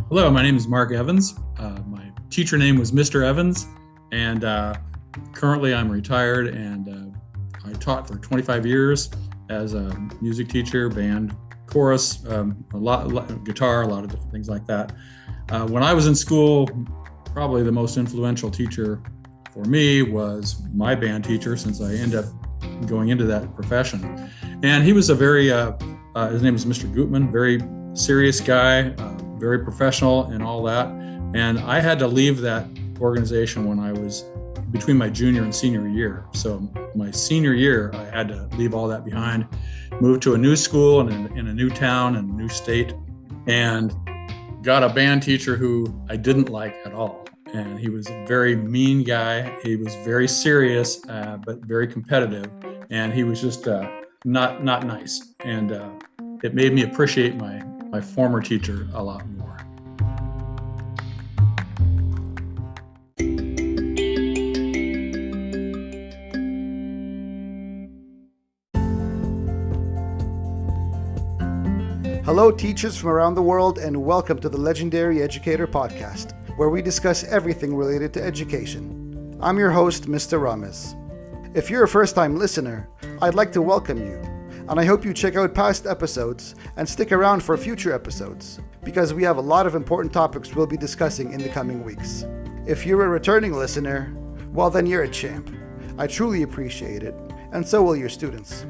Hello, my name is Mark Evans. My teacher name was Mr. Evans, and currently I'm retired. And I taught for 25 years as a music teacher, band, chorus, a lot guitar, a lot of different things like that. When I was in school, probably the most influential teacher for me was my band teacher, since I ended up going into that profession. And he was a his name was Mr. Gutman, very serious guy, very professional and all that. And I had to leave that organization when I was between my junior and senior year. So my senior year, I had to leave all that behind, move to a new school and in a new town and a new state, and got a band teacher who I didn't like at all. And he was a very mean guy. He was very serious, but very competitive. And he was just not nice. And it made me appreciate my former teacher a lot more. Hello, teachers from around the world, and welcome to the legendary Educator podcast, where we discuss everything related to education. I'm your host, Mr. Rames. If you're a first-time listener, I'd like to welcome you, and I hope you check out past episodes and stick around for future episodes, because we have a lot of important topics we'll be discussing in the coming weeks. If you're a returning listener, well then you're a champ. I truly appreciate it, and so will your students.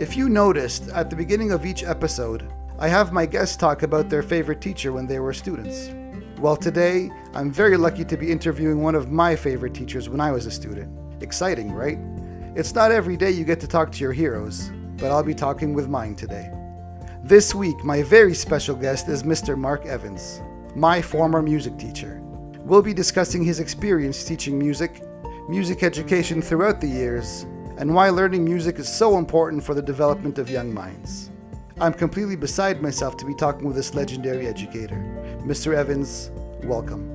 If you noticed, at the beginning of each episode, I have my guests talk about their favorite teacher when they were students. Well, today, I'm very lucky to be interviewing one of my favorite teachers when I was a student. Exciting, right? It's not every day you get to talk to your heroes, but I'll be talking with mine today. This week, my very special guest is Mr. Mark Evans, my former music teacher. We'll be discussing his experience teaching music education throughout the years, and why learning music is so important for the development of young minds. I'm completely beside myself to be talking with this legendary educator. Mr. Evans, welcome.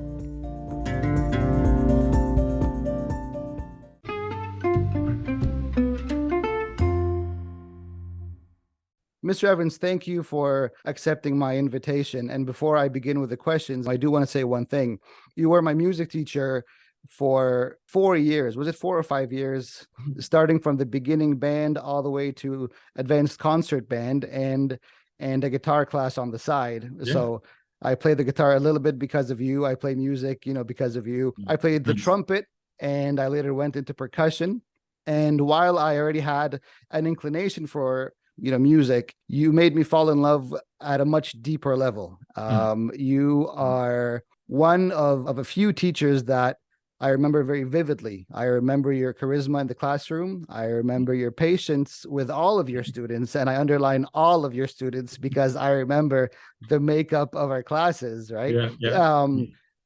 Mr. Evans, thank you for accepting my invitation. And before I begin with the questions, I do want to say one thing. You were my music teacher for 4 years. Was it 4 or 5 years? Starting from the beginning band all the way to advanced concert band and a guitar class on the side. Yeah. So I played the guitar a little bit because of you. I play music, because of you. I played the trumpet, and I later went into percussion. And while I already had an inclination for music, you made me fall in love at a much deeper level. You are one of a few teachers that I remember very vividly. I remember your charisma in the classroom. I remember your patience with all of your students, and I underline all of your students because I remember the makeup of our classes, right? Yeah.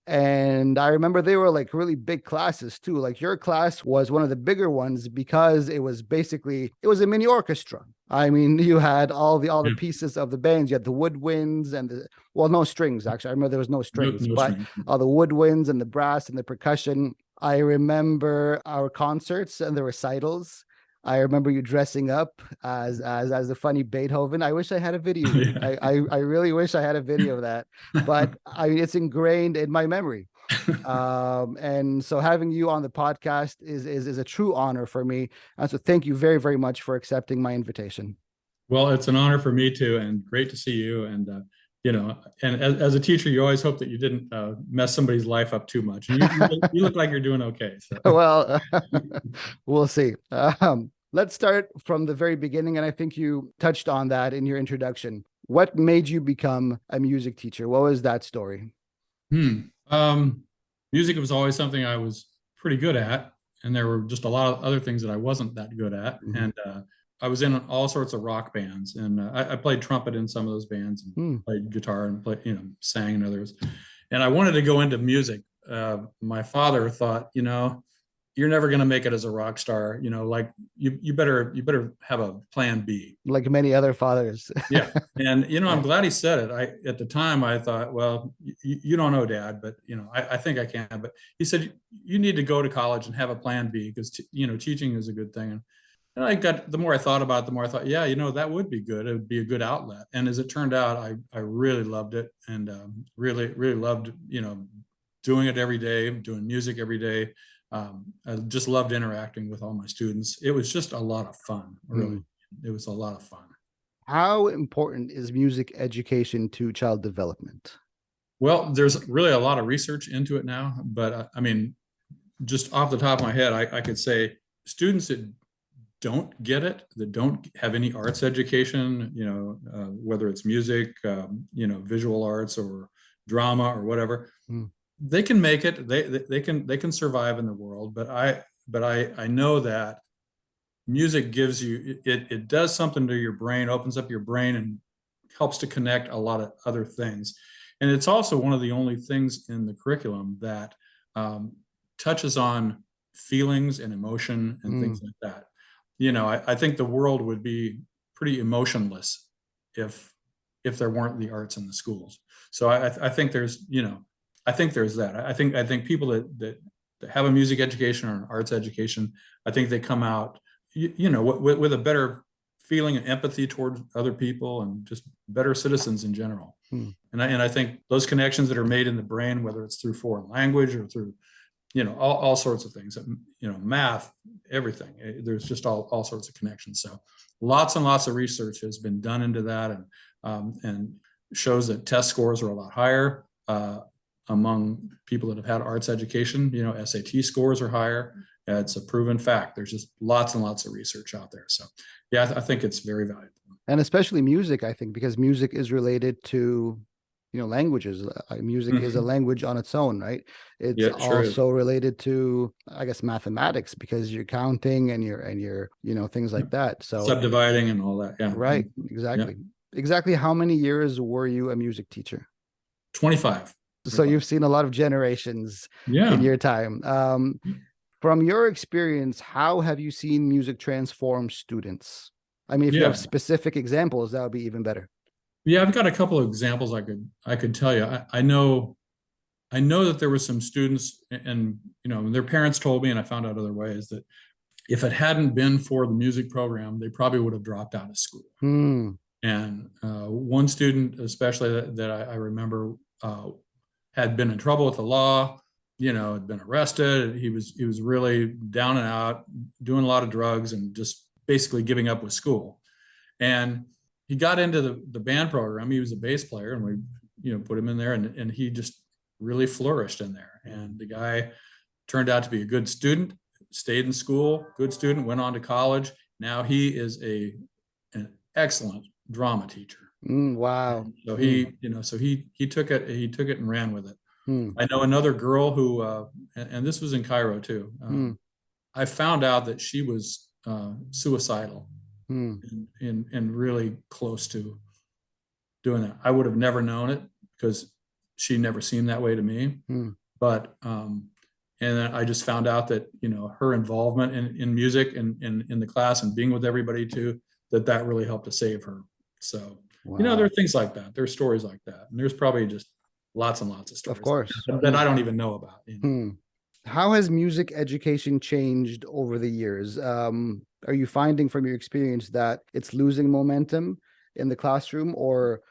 And I remember they were like really big classes too. Like your class was one of the bigger ones because it was a mini orchestra. I mean, you had all the pieces of the bands. You had the woodwinds and no strings, actually. I remember there was no strings, but all the woodwinds and the brass and the percussion. I remember our concerts and the recitals. I remember you dressing up as the funny Beethoven. I wish I had a video. Yeah. I really wish I had a video of that, but it's ingrained in my memory. And so having you on the podcast is a true honor for me. And so thank you very, very much for accepting my invitation. Well, it's an honor for me too, and great to see you. And and as a teacher, you always hope that you didn't mess somebody's life up too much. And you look like you're doing okay. So. Well, we'll see. Let's start from the very beginning, and I think you touched on that in your introduction. What made you become a music teacher? What was that story? Music was always something I was pretty good at, and there were just a lot of other things that I wasn't that good at. Mm-hmm. And I was in all sorts of rock bands, and I played trumpet in some of those bands, and played guitar and sang in others. And I wanted to go into music. My father thought, you're never going to make it as a rock star. Like you better have a plan B. Like many other fathers. Yeah. And, I'm glad he said it. At the time I thought, well, you don't know, Dad, but, I think I can. But he said, you need to go to college and have a plan B because, teaching is a good thing. And I got, the more I thought about it, the more I thought, yeah, that would be good. It would be a good outlet. And as it turned out, I really loved it, and really, really loved, doing it every day, doing music every day. I just loved interacting with all my students. It was just a lot of fun, really. Mm. It was a lot of fun. How important is music education to child development? Well, there's really a lot of research into it now, but I mean, just off the top of my head, I could say students that don't get it, that don't have any arts education, whether it's music, visual arts or drama or whatever, Mm. they can make it. They can survive in the world. But I know that music gives you, it does something to your brain, opens up your brain, and helps to connect a lot of other things. And it's also one of the only things in the curriculum that um, touches on feelings and emotion and things Mm. like that. I think the world would be pretty emotionless if there weren't the arts in the schools. So I think there's that. I think people that have a music education or an arts education, I think they come out with a better feeling and empathy towards other people, and just better citizens in general. Mm. And I think those connections that are made in the brain, whether it's through foreign language or through all sorts of things, math, everything, there's just all sorts of connections. So lots and lots of research has been done into that, and shows that test scores are a lot higher among people that have had arts education. SAT scores are higher. It's a proven fact. There's just lots and lots of research out there. So yeah, I think it's very valuable. And especially music, I think, because music is related to, languages. Music is a Mhm. language on its own, right? It's Yeah, it sure is. also related to, I guess, mathematics, because you're counting and you're, things Yeah. like that. So, Subdividing and all that. Yeah. right, Mhm. Yeah. exactly. Exactly how many years were you a music teacher? 25. So 25. you've seen a lot of generations in Yeah. your time. From your experience, how have you seen music transform students? I mean, if you have Yeah. specific examples, that would be even better. Yeah. I've got a couple of examples I could tell you. I know that there were some students, and their parents told me, and I found out other ways, that if it hadn't been for the music program, they probably would have dropped out of school. Hmm. And one student, especially that I remember, uh, had been in trouble with the law. Had been arrested. He was really down and out, doing a lot of drugs, and just basically giving up with school. And he got into the band program. He was a bass player, and we put him in there, and he just really flourished in there. And the guy turned out to be a good student, stayed in school, good student, went on to college. Now he is an excellent drama teacher. Wow. And so Hmm. he took it and ran with it. Hmm. I know another girl who, and this was in Cairo too. Hmm. I found out that she was suicidal, Hmm. and really close to doing that. I would have never known it because she never seemed that way to me. Hmm. But and then I just found out that her involvement in music and in the class and being with everybody too, that really helped to save her. So there are Wow. things like that. There's stories like that, and there's probably just lots and lots of Of stories like course. that Hmm. I don't even know about. Hmm. How has music education changed over the years? Are you finding from your experience that it's losing momentum in the classroom, or,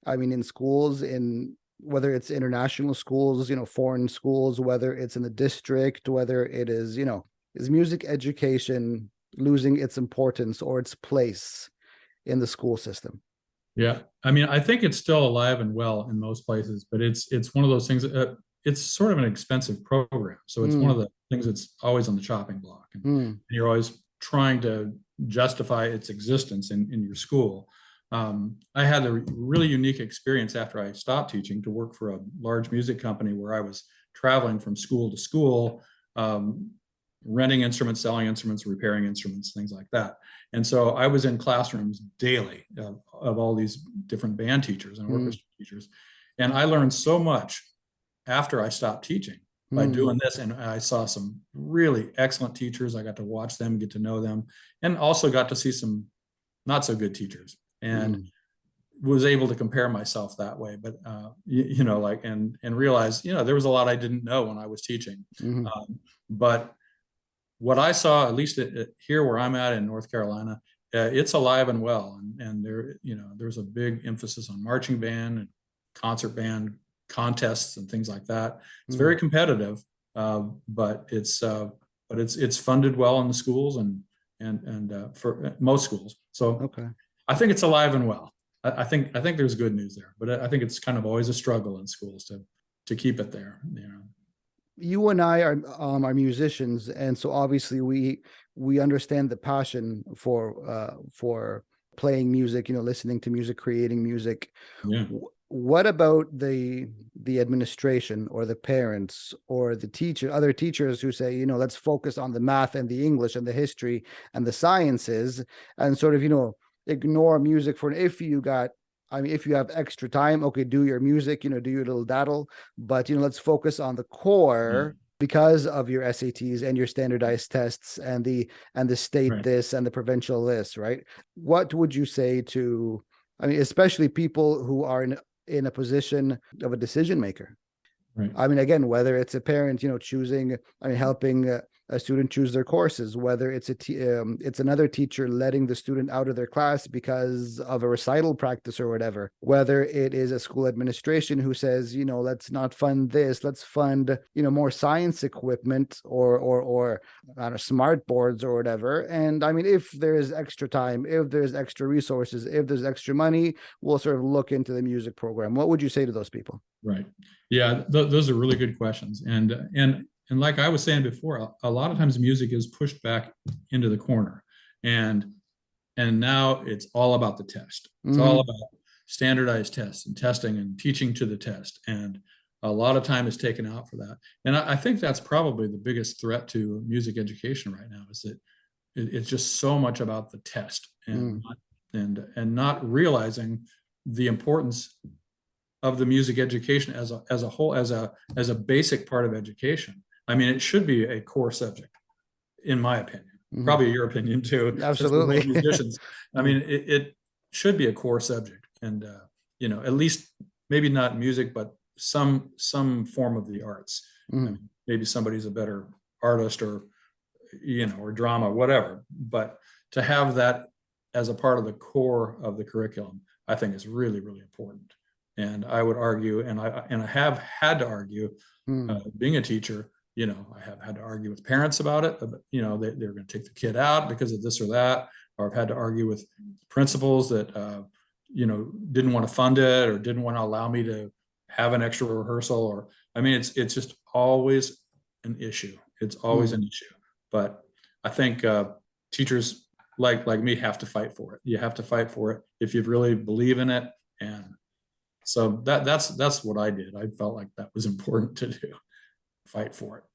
I mean, in schools, in whether it's international schools, foreign schools, whether it's in the district, whether it is, is music education losing its importance or its place in the school system? Yeah, I mean, I think it's still alive and well in most places, but it's one of those things. It's sort of an expensive program, so it's one of Hmm. the things that's always on the chopping block, and Hmm. you're always trying to justify its existence in your school. I had a really unique experience after I stopped teaching to work for a large music company where I was traveling from school to school, um, renting instruments, selling instruments, repairing instruments, things like that. And so I was in classrooms daily of all these different band teachers and Hmm. orchestra teachers. And I learned so much after I stopped teaching by Hmm. doing this. And I saw some really excellent teachers. I got to watch them, get to know them, and also got to see some not so good teachers, and Hmm. was able to compare myself that way. But, like, and realize, there was a lot I didn't know when I was teaching. Hmm. But what I saw, at least here where I'm at in North Carolina, it's alive and well, and there, there's a big emphasis on marching band and concert band contests and things like that. It's very competitive, but it's funded well in the schools and for most schools. So Okay. I think it's alive and well. I think there's good news there, but I think it's kind of always a struggle in schools to keep it there. You and I are musicians, and so obviously we understand the passion for playing music, listening to music, creating music. Yeah. What about the administration or the parents or the other teachers who say, let's focus on the math and the English and the history and the sciences, and sort of, ignore music for if you have extra time, okay, do your music, do your little daddle, but let's focus on the core because of your SATs and your standardized tests and the state Right. this and the provincial this, right? What would you say to, especially people who are in a position of a decision maker? Right. Again, whether it's a parent, choosing, helping a student choose their courses, whether it's it's another teacher letting the student out of their class because of a recital practice or whatever, whether it is a school administration who says, let's not fund this, let's fund, more science equipment or smart boards or whatever. And if there is extra time, if there's extra resources, if there's extra money, we'll sort of look into the music program. What would you say to those people? Right. Yeah, those are really good questions. And like I was saying before, a lot of times music is pushed back into the corner, and now it's all about the test. It's all about standardized tests and testing and teaching to the test, and a lot of time is taken out for that. And I think that's probably the biggest threat to music education right now, is that it's just so much about the test and not realizing the importance of the music education as a whole, as a basic part of education. It should be a core subject, in my opinion. Probably your opinion too. Absolutely. Since we're both musicians. It should be a core subject, and at least maybe not music, but some form of the arts. Maybe somebody's a better artist or drama, whatever. But to have that as a part of the core of the curriculum, I think is really, really important. And I would argue, and I have had to argue, being a teacher, I have had to argue with parents about it. They're going to take the kid out because of this or that, or I've had to argue with principals that, didn't want to fund it or didn't want to allow me to have an extra rehearsal. Or, it's just always an issue. It's always an issue. But I think teachers like me have to fight for it. You have to fight for it if you really believe in it. And so that's what I did. I felt like that was important to do. Fight for it.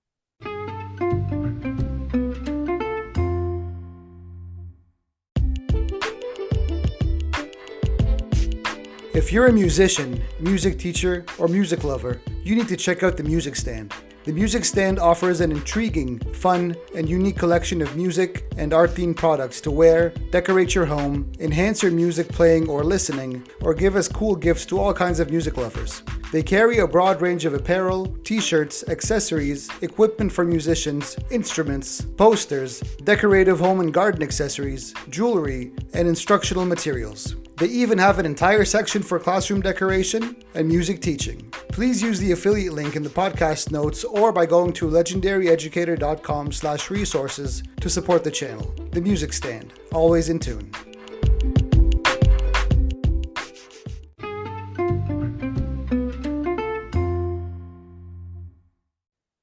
If you're a musician, music teacher, or music lover, you need to check out The Music Stand. The Music Stand offers an intriguing, fun, and unique collection of music and art-themed products to wear, decorate your home, enhance your music playing or listening, or give as cool gifts to all kinds of music lovers. They carry a broad range of apparel, t-shirts, accessories, equipment for musicians, instruments, posters, decorative home and garden accessories, jewelry, and instructional materials. They even have an entire section for classroom decoration and music teaching. Please use the affiliate link in the podcast notes or by going to legendaryeducator.com/resources to support the channel. The Music Stand, always in tune.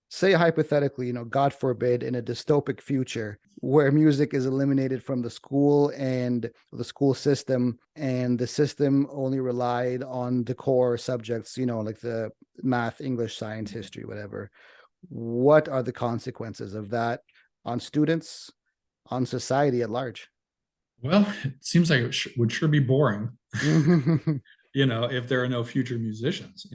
Say hypothetically, God forbid, in a dystopic future where music is eliminated from the school and the school system, and the system only relied on the core subjects, like the math, English, science, history, whatever. What are the consequences of that on students, on society at large? Well, it seems like it would sure be boring, if there are no future musicians.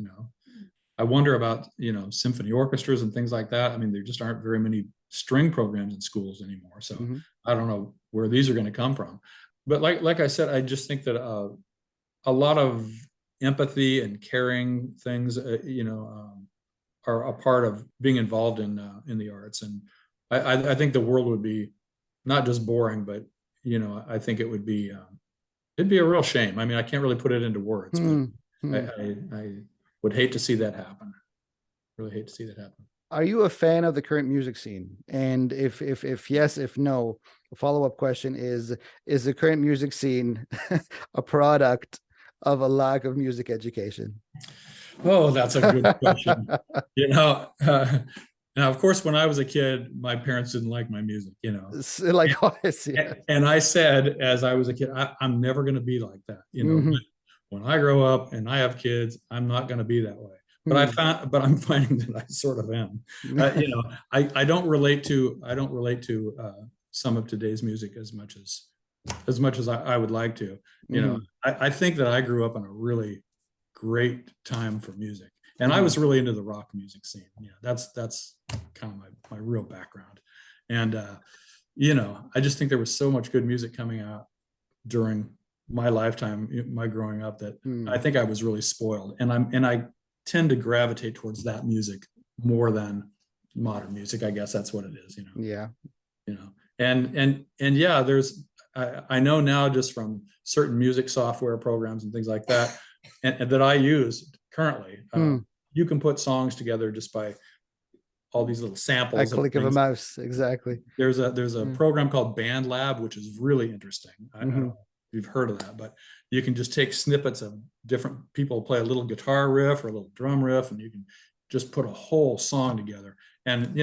I wonder about, symphony orchestras and things like that. There just aren't very many string programs in schools anymore. So I don't know where these are going to come from. But like I said, I just think that a lot of empathy and caring things, are a part of being involved in the arts. And I think the world would be not just boring, but I think it would be it'd be a real shame. I mean, I can't really put it into words, but Hmm. Hmm. I would hate to see that happen. Really hate to see that happen. Are you a fan of the current music scene? And if yes, if no, a follow-up question is the current music scene a product of a lack of music education? Oh, that's a good question. You know, now of course, when I was a kid, my parents didn't like my music. Like, yeah. And I said, as I was a kid, I'm never going to be like that. Mhm. When I grow up and I have kids, I'm not going to be that way. Hmm. But I'm finding that I sort of am. I don't relate to some of today's music as much as I would like to. Mhm. I think that I grew up in a really great time for music, and I Mhm. was really into the rock music scene. That's kind of my real background, and I just think there was so much good music coming out during my lifetime, my growing up, that I Hmm. think I was really spoiled, and I tend to gravitate towards that music more than modern music. I guess that's what it is. Yeah. You know, and yeah, I know now just from certain music software programs and things like that, and that I use currently. Hmm. You can put songs together just by all these little A samples of click of a things. mouse. Exactly. There's a Yeah. program called Band Lab, which is really interesting. I don't Hmm. know if you've heard of that, but you can just take snippets of different people play a little guitar riff or a little drum riff, and you can just put a whole song together, and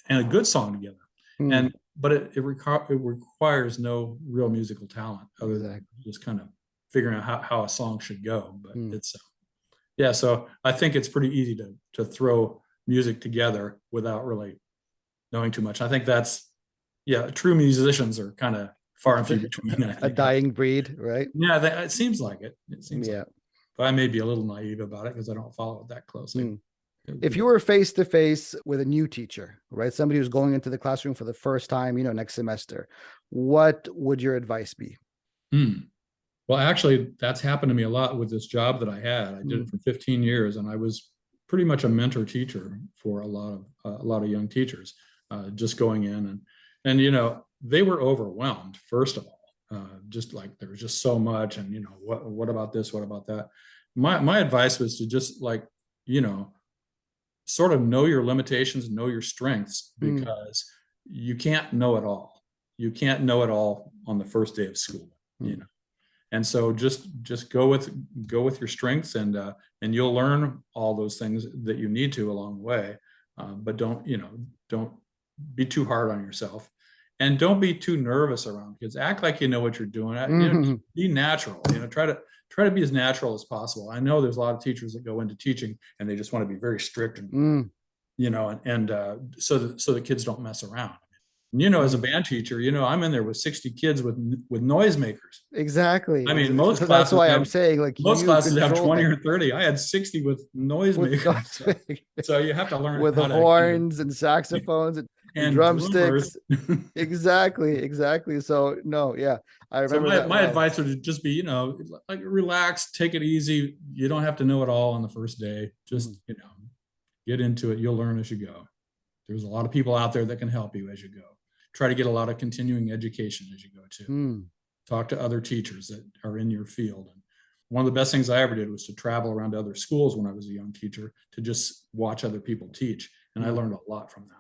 and a good song together. Hmm. And but it requires no real musical talent other than Exactly. just kind of figuring out how a song should go. But Hmm. it's yeah, so I think it's pretty easy to throw music together without really knowing too much. I think that's yeah, true musicians are kind of far and few between. I A think. dying breed, right? Yeah, it seems like it. It seems like Yeah. it. But I may be a little naive about it because I don't follow it that closely. Hmm. If you were face to face with a new teacher, right? Somebody who's going into the classroom for the first time, next semester, what would your advice be? Hmm. Well, actually, that's happened to me a lot with this job that I had. I did Hmm. it for 15 years, and I was pretty much a mentor teacher for a lot of young teachers, just going in and they were overwhelmed. First of all, just like there was just so much, and what about this? What about that? My advice was to just like you know sort of know your limitations, know your strengths, Hmm. because you can't know it all. You can't know it all on the first day of school. You Hmm. know and so just go with your strengths, and you'll learn all those things that you need to along the way. But don't be too hard on yourself, and don't be too nervous around kids. Act like you know what you're doing. Hmm. Be natural. Try to be as natural as possible. I know there's a lot of teachers that go into teaching and they just want to be very strict, and Hmm. so the kids don't mess around. As a Hmm. band teacher, I'm in there with 60 kids with noisemakers. I Exactly. mean, So that's why I'm saying, like, most you classes have control 20 that or 30. I had 60 with with noisemakers. So you have to learn with the how to, horns and saxophones and and drummers. drumsticks. Exactly, exactly. So no, yeah, I So remember my, that my well. advice would just be, like relax, take it easy. You don't have to know it all on the first day. Mhm. Just, get into it. You'll learn as you go. There's a lot of people out there that can help you as you go. Try to get a lot of continuing education as you go too. Hmm. Talk to other teachers that are in your field. And one of the best things I ever did was to travel around to other schools when I was a young teacher to just watch other people teach. And I Hmm. learned a lot from that.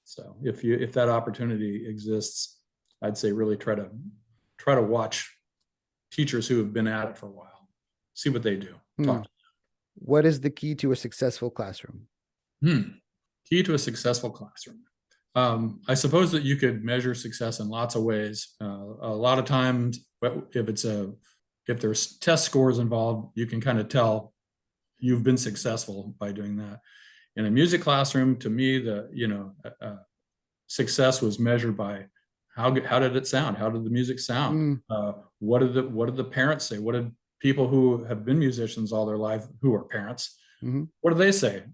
So if that opportunity exists, I'd say really try to watch teachers who have been at it for a while. See what they do. Hmm. Talk to What is the key to a successful classroom? them. Key to a successful classroom. I suppose that you could measure success in lots of ways. A lot of times, if there's test scores involved, you can kind of tell you've been successful by doing that. In a music classroom, to me, success was measured by how did it sound? How did the music sound? Hmm. What did the parents say? What did people who have been musicians all their life, who are parents, Hmm. what do they say?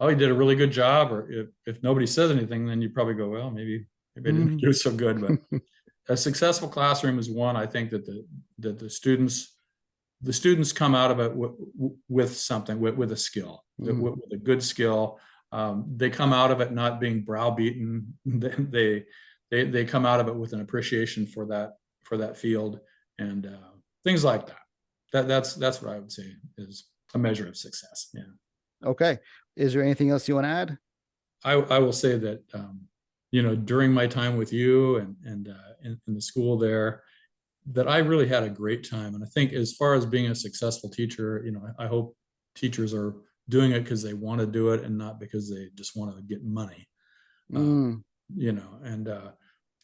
Oh, he did a really good job. Or if nobody says anything, then you probably go, well, maybe I didn't Hmm. do so good. But a successful classroom is one I think that the students come out of it with something, with a skill, with a good skill. they come out of it not being browbeaten. They come out of it with an appreciation for that field, and things like that. That's what I would say is a measure of success. Yeah. Okay. Is there anything else you want to add? I will say that during my time with you and in the school there, that I really had a great time. And I think as far as being a successful teacher, I hope teachers are doing it because they want to do it and not because they just want to get money. Mm. And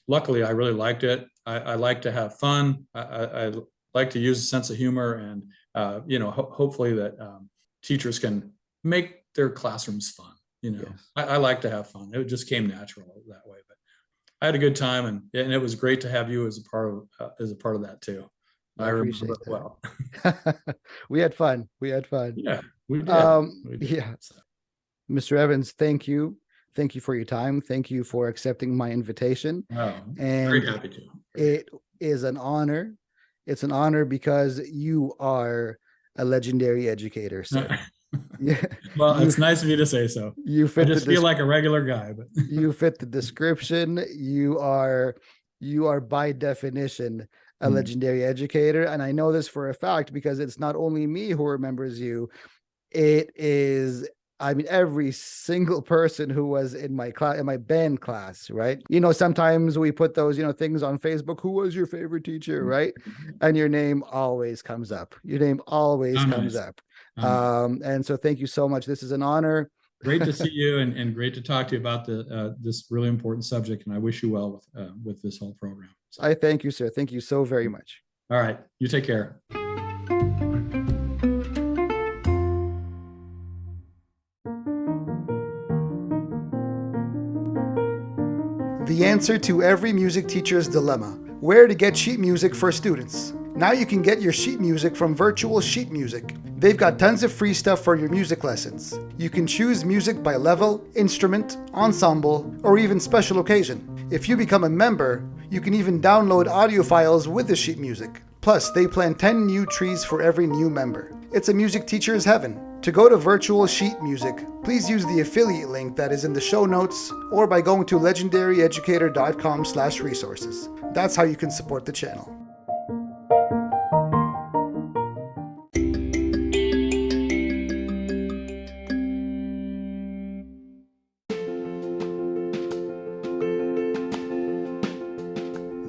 luckily I really liked it. I like to have fun. I like to use a sense of humor, and hopefully that teachers can make their classrooms fun. Yes. I like to have fun. It just came natural that way. But I had a good time, and it was great to have you as a part of that too. I remember it well. We had fun. Yeah, we did. Yeah. Mr. Evans, thank you. Thank you for your time. Thank you for accepting my invitation. Oh, and very happy to. It is an honor. It's an honor because you are a legendary educator, sir. Yeah. Well, it's nice of you to say so. I just feel like a regular guy, but you fit the description. You are by definition a legendary educator. And I know this for a fact because it's not only me who remembers you. It is, every single person who was in my class, in my band class, right? Sometimes we put those, things on Facebook. Who was your favorite teacher, right? And your name always comes up. Up. And so thank you so much. This is an honor. Great to see you, and great to talk to you about this really important subject. And I wish you well with this whole program. So. I thank you, sir. Thank you so very much. All right. You take care. The answer to every music teacher's dilemma: where to get sheet music for students. Now you can get your sheet music from Virtual Sheet Music. They've got tons of free stuff for your music lessons. You can choose music by level, instrument, ensemble, or even special occasion. If you become a member, you can even download audio files with the sheet music. Plus, they plant 10 new trees for every new member. It's a music teacher's heaven. To go to Virtual Sheet Music, please use the affiliate link that is in the show notes or by going to legendaryeducator.com/resources. That's how you can support the channel.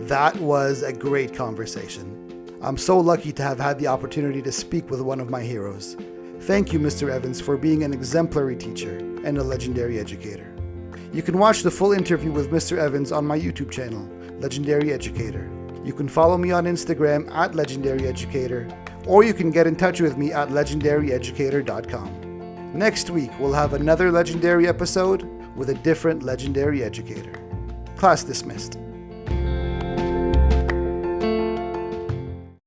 That was a great conversation. I'm so lucky to have had the opportunity to speak with one of my heroes. Thank you, Mr. Evans, for being an exemplary teacher and a legendary educator. You can watch the full interview with Mr. Evans on my YouTube channel, Legendary Educator. You can follow me on Instagram at Legendary Educator, or you can get in touch with me at legendaryeducator.com. Next week, we'll have another legendary episode with a different legendary educator. Class dismissed.